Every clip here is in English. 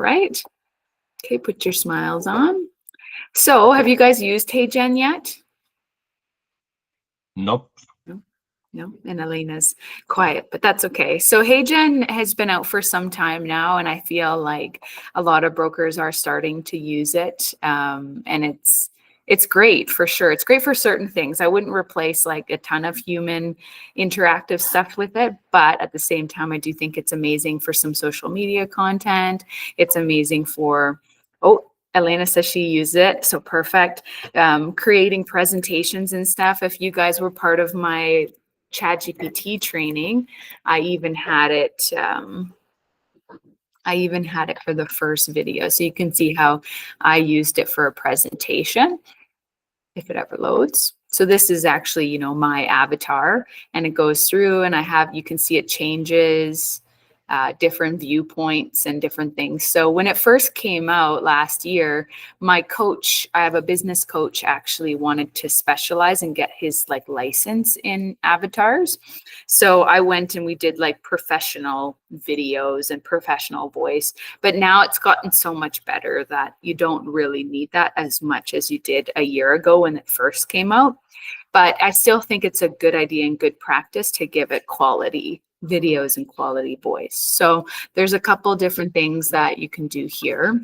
right. Okay, put your smiles on. So have you guys used HeyGen yet? Nope. No, and Elena's quiet, but that's okay. So HeyGen has been out for some time now, and I feel like a lot of brokers are starting to use it. And it's great for sure. It's great for certain things. I wouldn't replace like a ton of human interactive stuff with it, but at the same time, I do think it's amazing for some social media content. It's amazing for, oh, Elena says she used it, so perfect. Creating presentations and stuff. If you guys were part of my ChatGPT training, I even had it for the first video. So you can see how I used it for a presentation, if it ever loads. So this is actually, you know, my avatar, and it goes through, and you can see it changes different viewpoints and different things. So when it first came out last year, my coach, I have a business coach, actually wanted to specialize and get his like license in avatars. So I went and we did like professional videos and professional voice, but now it's gotten so much better that you don't really need that as much as you did a year ago when it first came out. But I still think it's a good idea and good practice to give it quality videos and quality voice. So there's a couple different things that you can do here.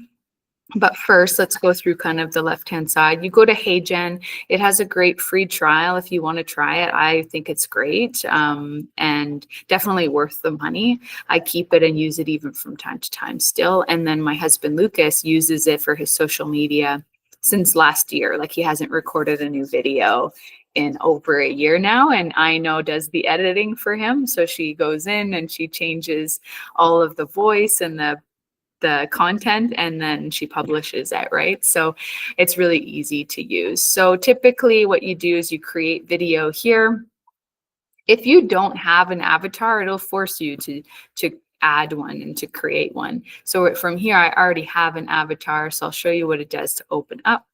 But first, let's go through kind of the left-hand side. You go to HeyGen. It has a great free trial if you want to try it. I think it's great and definitely worth the money. I keep it and use it even from time to time still. And then my husband, Lucas, uses it for his social media since last year. Like he hasn't recorded a new video in over a year now, and I know does the editing for him. So she goes in and she changes all of the voice and the content, and then she publishes it, right? So it's really easy to use. So typically what you do is you create video here. If you don't have an avatar, it'll force you to add one and to create one. So from here, I already have an avatar, so I'll show you what it does to open up.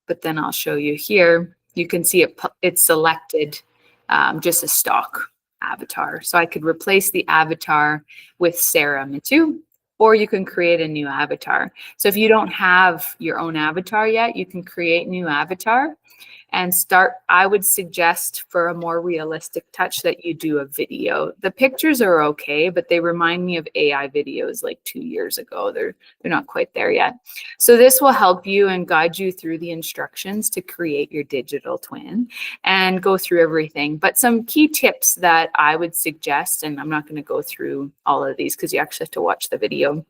But then I'll show you here. You can see it's selected just a stock avatar. So I could replace the avatar with Sarah Matu, or you can create a new avatar. So if you don't have your own avatar yet, you can create new avatar and start. I would suggest for a more realistic touch that you do a video. The pictures are okay, but they remind me of AI videos like 2 years ago. They're not quite there yet. So this will help you and guide you through the instructions to create your digital twin and go through everything. But some key tips that I would suggest, and I'm not going to go through all of these because you actually have to watch the video,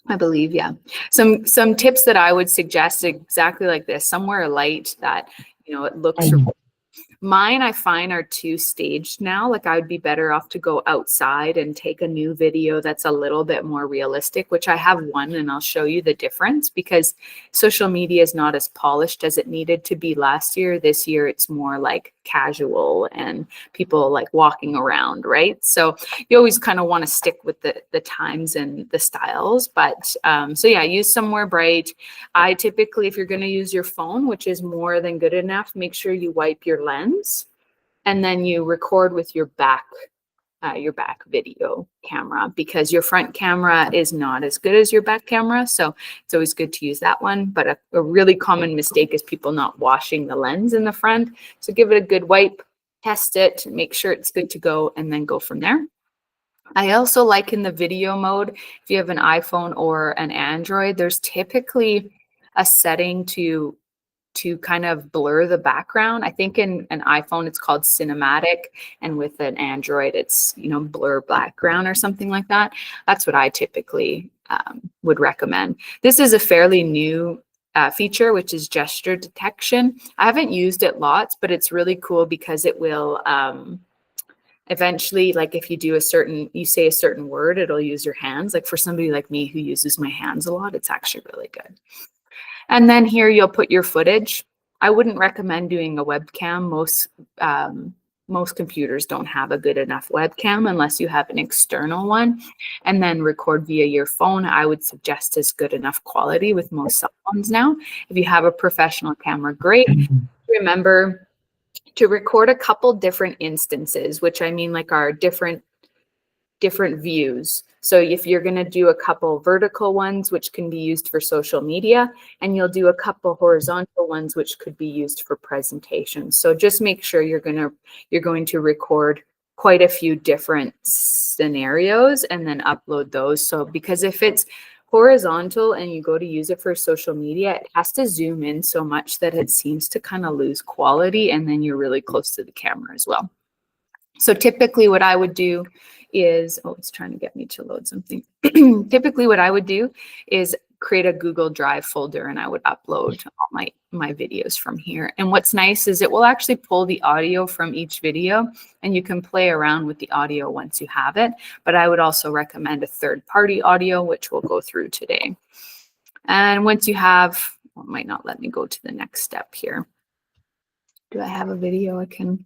I believe, yeah. Some tips that I would suggest exactly like this, somewhere light that, you know, it looks. Mine, I find, are too staged now. Like I would be better off to go outside and take a new video that's a little bit more realistic, which I have one, and I'll show you the difference because social media is not as polished as it needed to be last year. This year, it's more like casual and people like walking around, right? So you always kind of want to stick with the times and the styles. But so yeah, use somewhere bright. I typically, if you're going to use your phone, which is more than good enough, make sure you wipe your lens. And then you record with your back video camera because your front camera is not as good as your back camera. So it's always good to use that one. But a really common mistake is people not washing the lens in the front. So give it a good wipe, test it, make sure it's good to go, and then go from there. I also like in the video mode, if you have an iPhone or an Android, there's typically a setting to kind of blur the background. I think in an iPhone, it's called cinematic. And with an Android, it's, you know, blur background or something like that. That's what I typically would recommend. This is a fairly new feature, which is gesture detection. I haven't used it lots, but it's really cool because it will eventually, like if you say a certain word, it'll use your hands. Like for somebody like me who uses my hands a lot, it's actually really good. And then here you'll put your footage. I wouldn't recommend doing a webcam. Most computers don't have a good enough webcam unless you have an external one. And then record via your phone, I would suggest is good enough quality with most cell phones now. If you have a professional camera, great. Remember to record a couple different instances, which I mean like are different views. So if you're going to do a couple vertical ones, which can be used for social media, and you'll do a couple horizontal ones, which could be used for presentations. So just make sure you're going to record quite a few different scenarios and then upload those. So because if it's horizontal and you go to use it for social media, it has to zoom in so much that it seems to kind of lose quality, and then you're really close to the camera as well. So typically what I would do is, oh, it's trying to get me to load something. Typically what I would do is create a Google Drive folder, and I would upload all my videos from here. And what's nice is it will actually pull the audio from each video, and you can play around with the audio once you have it. But I would also recommend a third-party audio, which we'll go through today. And once you have, well, it might not let me go to the next step here. Do I have a video I can?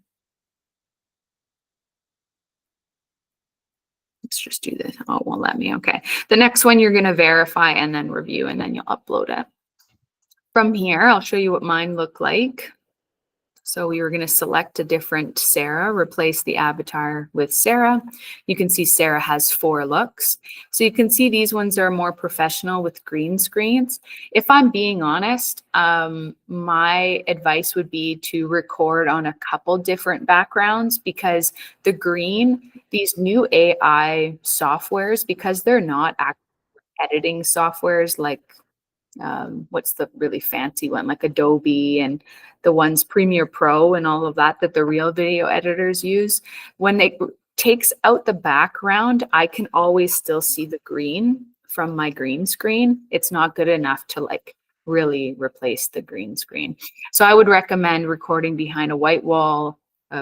Let's just do this. Oh, it won't let me. Okay. The next one you're going to verify and then review, and then you'll upload it. From here, I'll show you what mine look like. So we were going to select a different Sarah, replace the avatar with Sarah. You can see Sarah has 4 looks. So you can see these ones are more professional with green screens. If I'm being honest, my advice would be to record on a couple different backgrounds, because the green, these new AI softwares, because they're not editing softwares like what's the really fancy one, like Adobe and the ones Premiere Pro and all of that the real video editors use. When they takes out the background, I can always still see the green from my green screen. It's not good enough to like really replace the green screen. So I would recommend recording behind a white wall,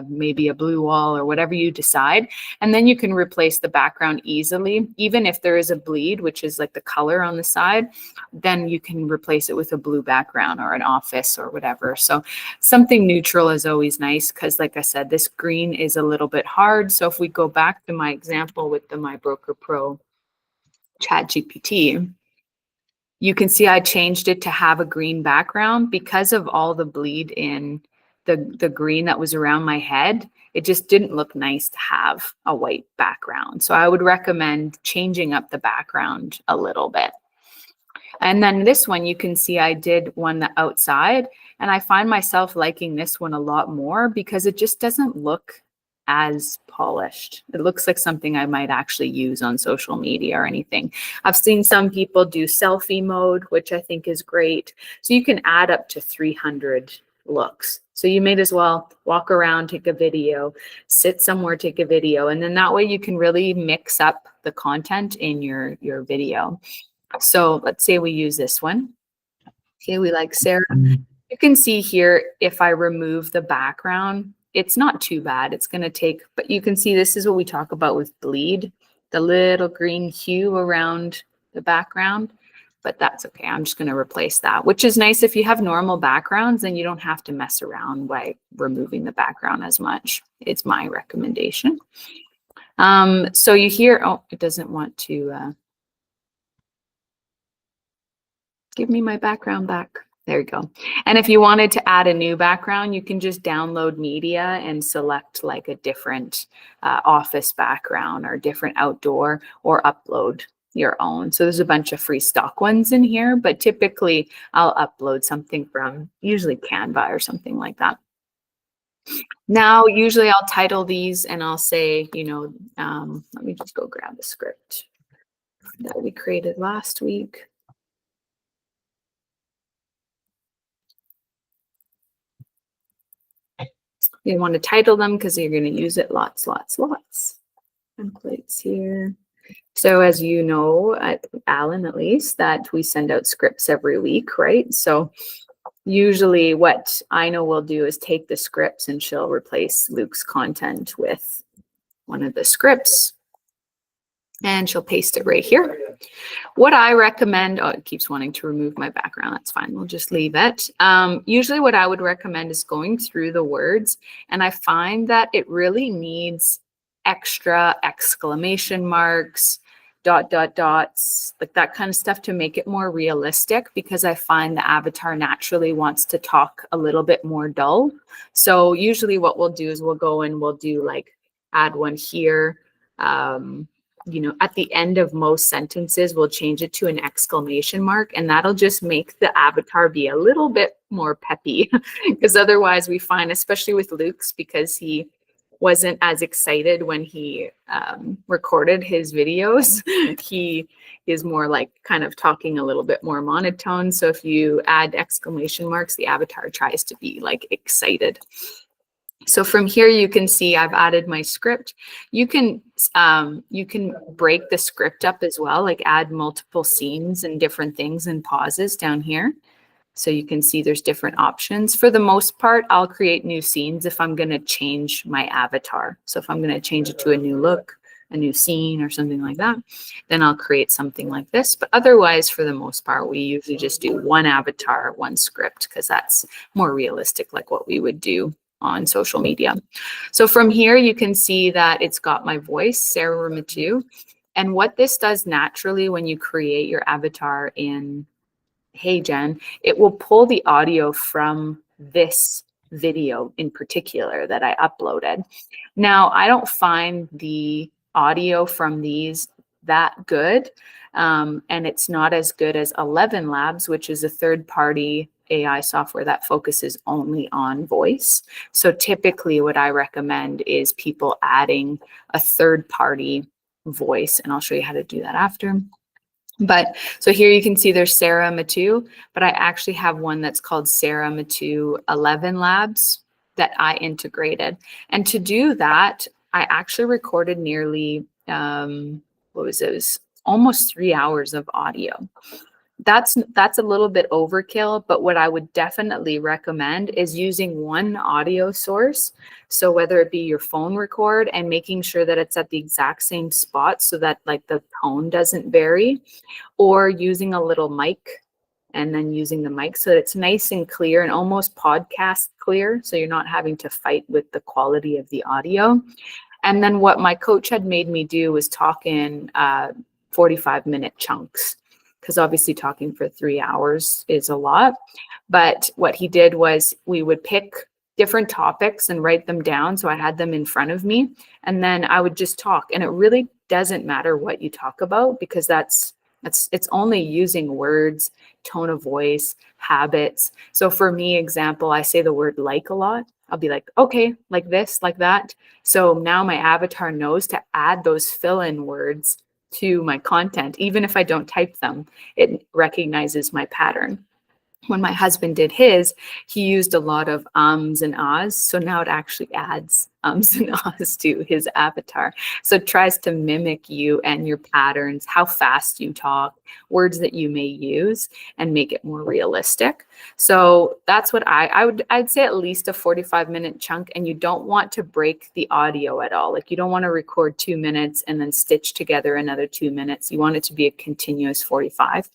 maybe a blue wall, or whatever you decide. And then you can replace the background easily. Even if there is a bleed, which is like the color on the side, then you can replace it with a blue background or an office or whatever. So something neutral is always nice, because like I said, this green is a little bit hard. So if we go back to my example with the MyBroker Pro ChatGPT, you can see I changed it to have a green background because of all the bleed in the green that was around my head. It just didn't look nice to have a white background. So I would recommend changing up the background a little bit. And then this one, you can see I did one outside, and I find myself liking this one a lot more because it just doesn't look as polished. It looks like something I might actually use on social media or anything. I've seen some people do selfie mode, which I think is great. So you can add up to 300 looks. So you may as well walk around, take a video, sit somewhere, take a video, and then that way you can really mix up the content in your video. So let's say we use this one. Okay, we like Sarah. You can see here, if I remove the background, it's not too bad. It's going to take, but you can see this is what we talk about with bleed, the little green hue around the background. But that's okay. I'm just going to replace that, which is nice. If you have normal backgrounds, then you don't have to mess around by removing the background as much. It's my recommendation. So you hear, oh, it doesn't want to give me my background back. There we go. And if you wanted to add a new background, you can just download media and select like a different office background or different outdoor, or upload your own. So there's a bunch of free stock ones in here, but typically I'll upload something from usually Canva or something like that. Now, usually I'll title these and I'll say, you know, let me just go grab the script that we created last week. You want to title them because you're going to use it lots. Templates here. So as you know, at Alan at least, that we send out scripts every week, right? So usually what I know we'll do is take the scripts, and she'll replace Luke's content with one of the scripts, and she'll paste it right here. What I recommend, oh, it keeps wanting to remove my background. That's fine. We'll just leave it. Usually what I would recommend is going through the words, and I find that it really needs extra exclamation marks, dots, like that kind of stuff to make it more realistic, because I find the avatar naturally wants to talk a little bit more dull. So usually what we'll do is we'll go and we'll do like add one here, at the end of most sentences, we'll change it to an exclamation mark, and that'll just make the avatar be a little bit more peppy. Because otherwise we find, especially with Luke's, because he wasn't as excited when he recorded his videos, he is more like kind of talking a little bit more monotone. So if you add exclamation marks, the avatar tries to be like excited. So from here, you can see I've added my script. You can break the script up as well, like add multiple scenes and different things and pauses down here. So you can see there's different options. For the most part, I'll create new scenes if I'm going to change my avatar. So if I'm going to change it to a new look, a new scene or something like that, then I'll create something like this. But otherwise, for the most part, we usually just do one avatar, one script, because that's more realistic, like what we would do on social media. So from here, you can see that it's got my voice, Sarah Matu. And what this does naturally when you create your avatar in HeyGen, it will pull the audio from this video in particular that I uploaded. Now, I don't find the audio from these that good, and it's not as good as 11 Labs, which is a third-party AI software that focuses only on voice. So typically what I recommend is people adding a third-party voice, and I'll show you how to do that after. But so here you can see there's Sarah Matu, but I actually have one that's called Sarah Matu 11 Labs that I integrated. And to do that, I actually recorded nearly, what was it? It was almost 3 hours of audio. That's a little bit overkill, but what I would definitely recommend is using one audio source. So whether it be your phone record and making sure that it's at the exact same spot so that like the tone doesn't vary, or using a little mic and then using the mic so that it's nice and clear and almost podcast clear. So you're not having to fight with the quality of the audio. And then what my coach had made me do was talk in 45-minute chunks, because obviously talking for 3 hours is a lot. But what he did was we would pick different topics and write them down. So I had them in front of me, and then I would just talk. And it really doesn't matter what you talk about, because it's only using words, tone of voice, habits. So for me, example, I say the word like a lot. I'll be like, okay, like this, like that. So now my avatar knows to add those fill-in words to my content. Even if I don't type them, it recognizes my pattern. When my husband did his, he used a lot of ums and ahs. So now it actually adds ums and ahs to his avatar. So it tries to mimic you and your patterns, how fast you talk, words that you may use, and make it more realistic. So that's what I'd say, at least a 45-minute chunk. And you don't want to break the audio at all. Like you don't want to record 2 minutes and then stitch together another 2 minutes. You want it to be a continuous 45.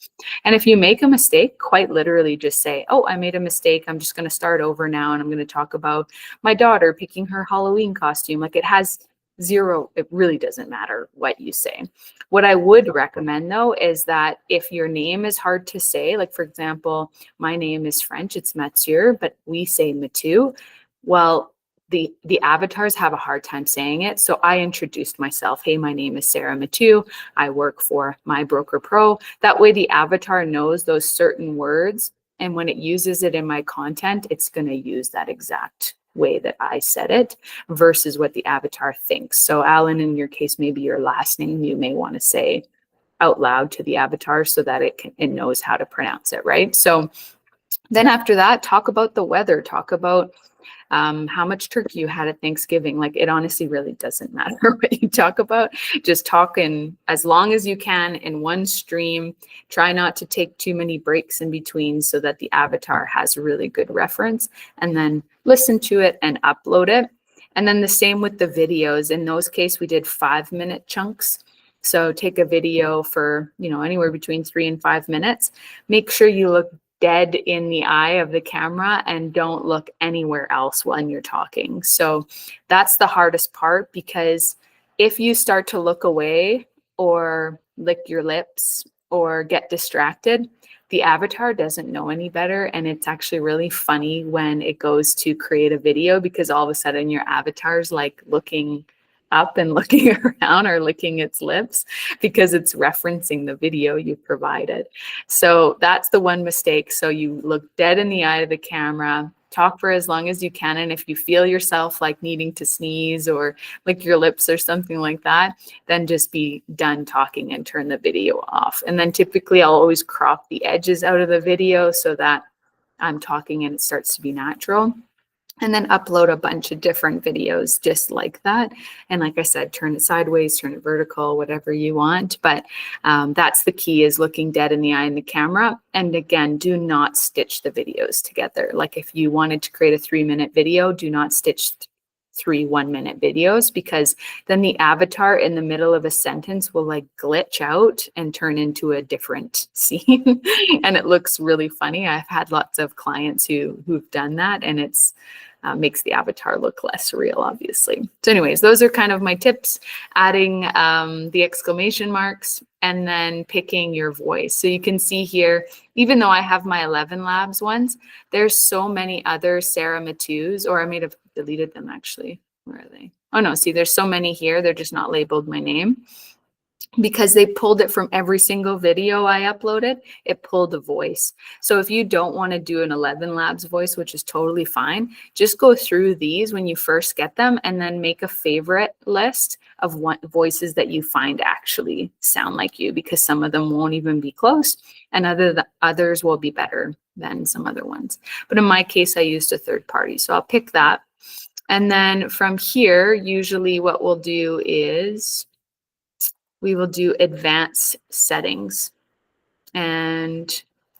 And if you make a mistake, quite literally just say, oh, I made a mistake. I'm just going to start over now. And I'm going to talk about my daughter picking her Halloween costume. Like it has zero, it really doesn't matter what you say. What I would recommend though, is that if your name is hard to say, like for example, my name is French, it's Mathieu, but we say Matu. Well, the avatars have a hard time saying it. So I introduced myself. Hey, my name is Sarah Matu. I work for My Broker Pro. That way the avatar knows those certain words. And when it uses it in my content, it's going to use that exact way that I said it versus what the avatar thinks. So Alan, in your case, maybe your last name, you may want to say out loud to the avatar so that it knows how to pronounce it, right? So then after that, talk about the weather, talk about how much turkey you had at Thanksgiving. Like it honestly really doesn't matter what you talk about. Just talk in as long as you can in one stream. Try not to take too many breaks in between so that the avatar has a really good reference, and then listen to it and upload it. And then the same with the videos. In those cases, we did 5-minute chunks. So take a video for, anywhere between 3 and 5 minutes. Make sure you look dead in the eye of the camera and don't look anywhere else when you're talking. So that's the hardest part, because if you start to look away or lick your lips or get distracted, the avatar doesn't know any better. And it's actually really funny when it goes to create a video, because all of a sudden your avatar's like looking up and looking around or licking its lips because it's referencing the video you provided. So that's the one mistake. So you look dead in the eye of the camera, talk for as long as you can. And if you feel yourself like needing to sneeze or lick your lips or something like that, then just be done talking and turn the video off. And then typically I'll always crop the edges out of the video so that I'm talking and it starts to be natural. And then upload a bunch of different videos just like that. And like I said, turn it sideways, turn it vertical, whatever you want. But that's the key, is looking dead in the eye in the camera. And again, do not stitch the videos together. Like if you wanted to create a 3-minute video, do not stitch 3 1-minute videos, because then the avatar in the middle of a sentence will like glitch out and turn into a different scene. And it looks really funny. I've had lots of clients who've done that, and it's makes the avatar look less real, obviously. So anyways, those are kind of my tips: adding the exclamation marks and then picking your voice. So you can see here, even though I have my 11 Labs ones, there's so many other Sarah Matus, or I may have deleted them actually. Where are they? Oh no, see, there's so many here. They're just not labeled my name, because they pulled it from every single video I uploaded. It pulled the voice. So if you don't want to do an 11 Labs voice, which is totally fine, just go through these when you first get them and then make a favorite list of what voices that you find actually sound like you, because some of them won't even be close and others will be better than some other ones. But in my case, I used a third party. So I'll pick that. And then from here, usually what we'll do is we will do advanced settings. And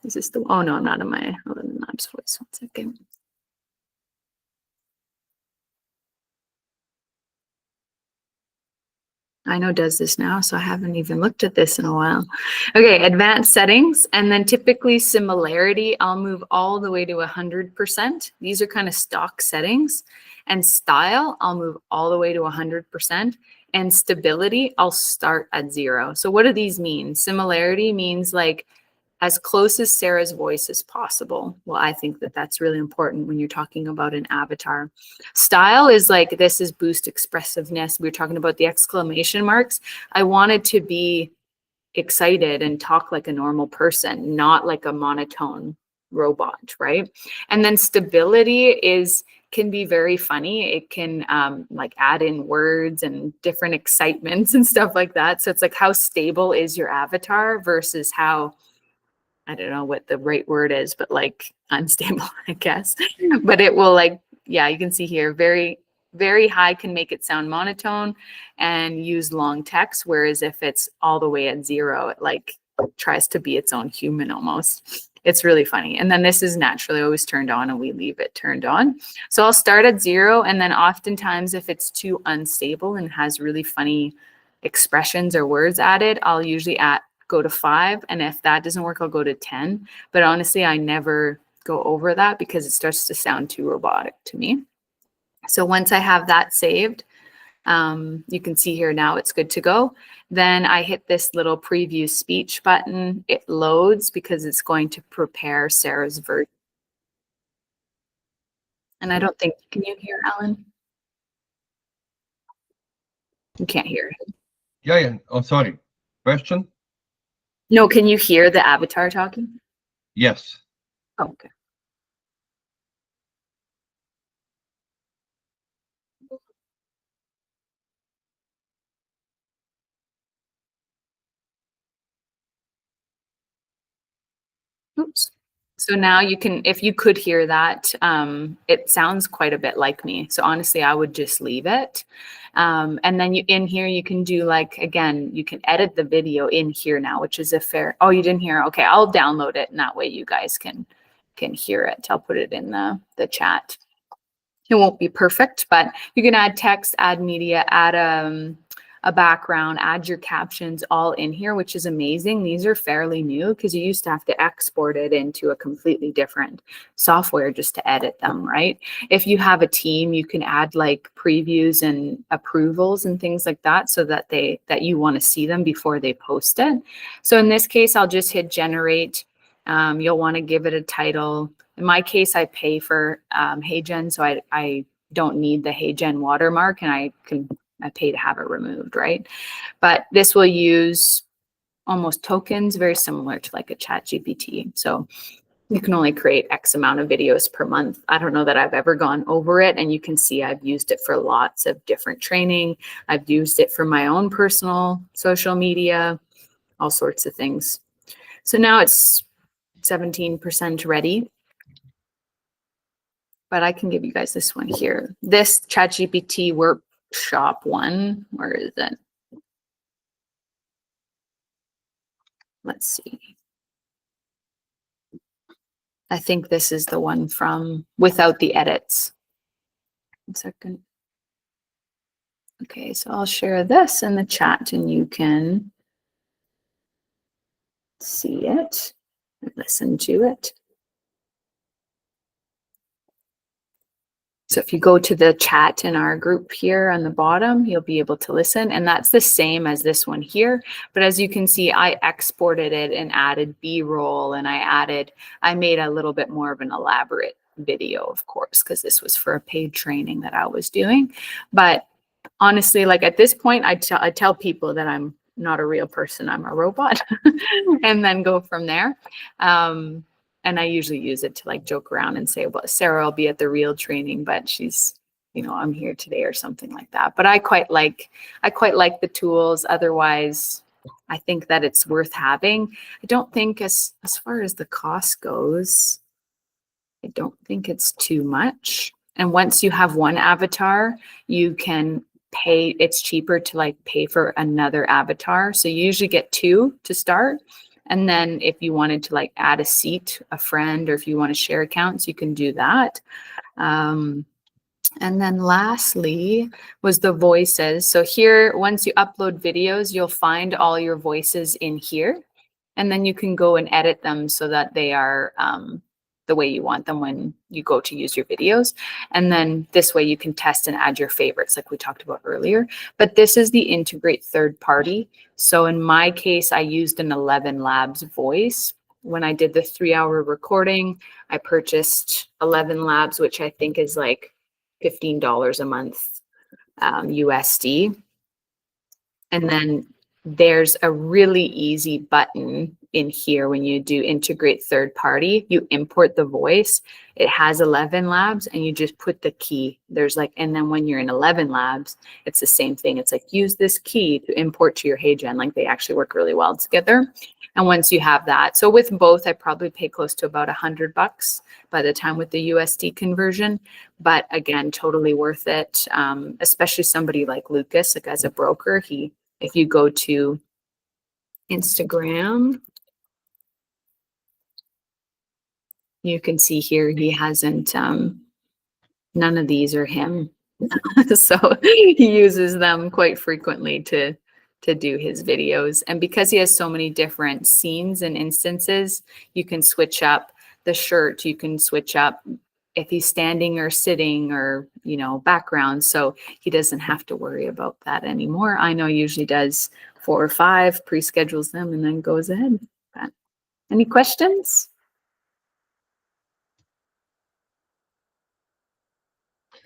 is this the, oh no, I'm not in my 11 Labs voice. 1 second. I know does this now, so I haven't even looked at this in a while. Okay, advanced settings, and then typically similarity, I'll move all the way to 100%. These are kind of stock settings. And style, I'll move all the way to 100%. And stability, I'll start at 0. So what do these mean? Similarity means like as close as Sarah's voice as possible. Well, I think that that's really important when you're talking about an avatar. Style is like, this is boost expressiveness. We were talking about the exclamation marks. I wanted to be excited and talk like a normal person, not like a monotone robot, right? And then stability can be very funny. It can like add in words and different excitements and stuff like that. So it's like, how stable is your avatar versus how, I don't know what the right word is, but like unstable, I guess. But it will like, yeah, you can see here, very, very high can make it sound monotone and use long text. Whereas if it's all the way at 0, it like tries to be its own human almost. It's really funny. And then this is naturally always turned on, and we leave it turned on. So I'll start at 0. And then oftentimes if it's too unstable and has really funny expressions or words added, I'll usually go to 5. And if that doesn't work, I'll go to 10. But honestly, I never go over that because it starts to sound too robotic to me. So once I have that saved, you can see here now it's good to go. Then I hit this little preview speech button. It loads because it's going to prepare Sarah's version. And I don't think, can you hear Alan? You can't hear it. Yeah. Oh, sorry. Question? No, can you hear the avatar talking? Yes. Oh, okay. Oops. So now you can, if you could hear that, it sounds quite a bit like me. So honestly, I would just leave it. And then in here, you can do like, again, you can edit the video in here now, which is oh, you didn't hear? Okay, I'll download it and that way you guys can hear it. I'll put it in the chat. It won't be perfect, but you can add text, add media, add a background, add your captions all in here, which is amazing. These are fairly new because you used to have to export it into a completely different software just to edit them, right? If you have a team, you can add like previews and approvals and things like that so that you want to see them before they post it. So in this case, I'll just hit generate. You'll want to give it a title. In my case, I pay for HeyGen, so I don't need the HeyGen watermark, and I can I pay to have it removed, right? But this will use almost tokens, very similar to like a chat GPT. So you can only create X amount of videos per month. I don't know that I've ever gone over it. And you can see I've used it for lots of different training. I've used it for my own personal social media, all sorts of things. So now it's 17% ready. But I can give you guys this one here. This ChatGPT workshop one, where is it? Let's see. I think this is the one from without the edits. 1 second. Okay, so I'll share this in the chat and you can see it and listen to it. So if you go to the chat in our group here on the bottom, you'll be able to listen. And that's the same as this one here. But as you can see, I exported it and added B-roll, and I made a little bit more of an elaborate video, of course, because this was for a paid training that I was doing. But honestly, like at this point, I tell people that I'm not a real person, I'm a robot, and then go from there. And I usually use it to like joke around and say, well, Sarah will be at the real training, but she's, you know, I'm here today or something like that. But I quite like the tools. Otherwise, I think that it's worth having. I don't think as far as the cost goes, I don't think it's too much. And once you have one avatar, you can pay, it's cheaper to like pay for another avatar. So you usually get 2 to start. And then if you wanted to like add a seat, a friend, or if you want to share accounts, you can do that. And then lastly was the voices. So here, once you upload videos, you'll find all your voices in here. And then you can go and edit them so that they are the way you want them when you go to use your videos. And then this way you can test and add your favorites like we talked about earlier. But this is the integrate third party. So in my case, I used an 11 Labs voice. When I did the 3-hour recording, I purchased 11 Labs, which I think is like $15 a month USD. And then there's a really easy button in here when you do integrate third party. You import the voice. It has 11 Labs and you just put the key. There's like, and then when you're in 11 Labs, it's the same thing. It's like use this key to import to your HeyGen. Like they actually work really well together. And once you have that, so with both, I probably pay close to about $100 by the time with the USD conversion. But again, totally worth it. Especially somebody like Lucas, like as a broker, if you go to Instagram, you can see here he hasn't, none of these are him. So he uses them quite frequently to do his videos. And because he has so many different scenes and instances, you can switch up the shirt, you can switch up if he's standing or sitting or, you know, background. So he doesn't have to worry about that anymore. I know he usually does 4 or 5, pre-schedules them and then goes ahead. But any questions?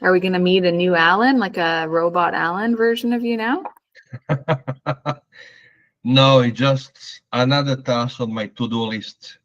Are we going to meet a new Alan, like a robot Alan version of you now? No, it's just another task on my to-do list.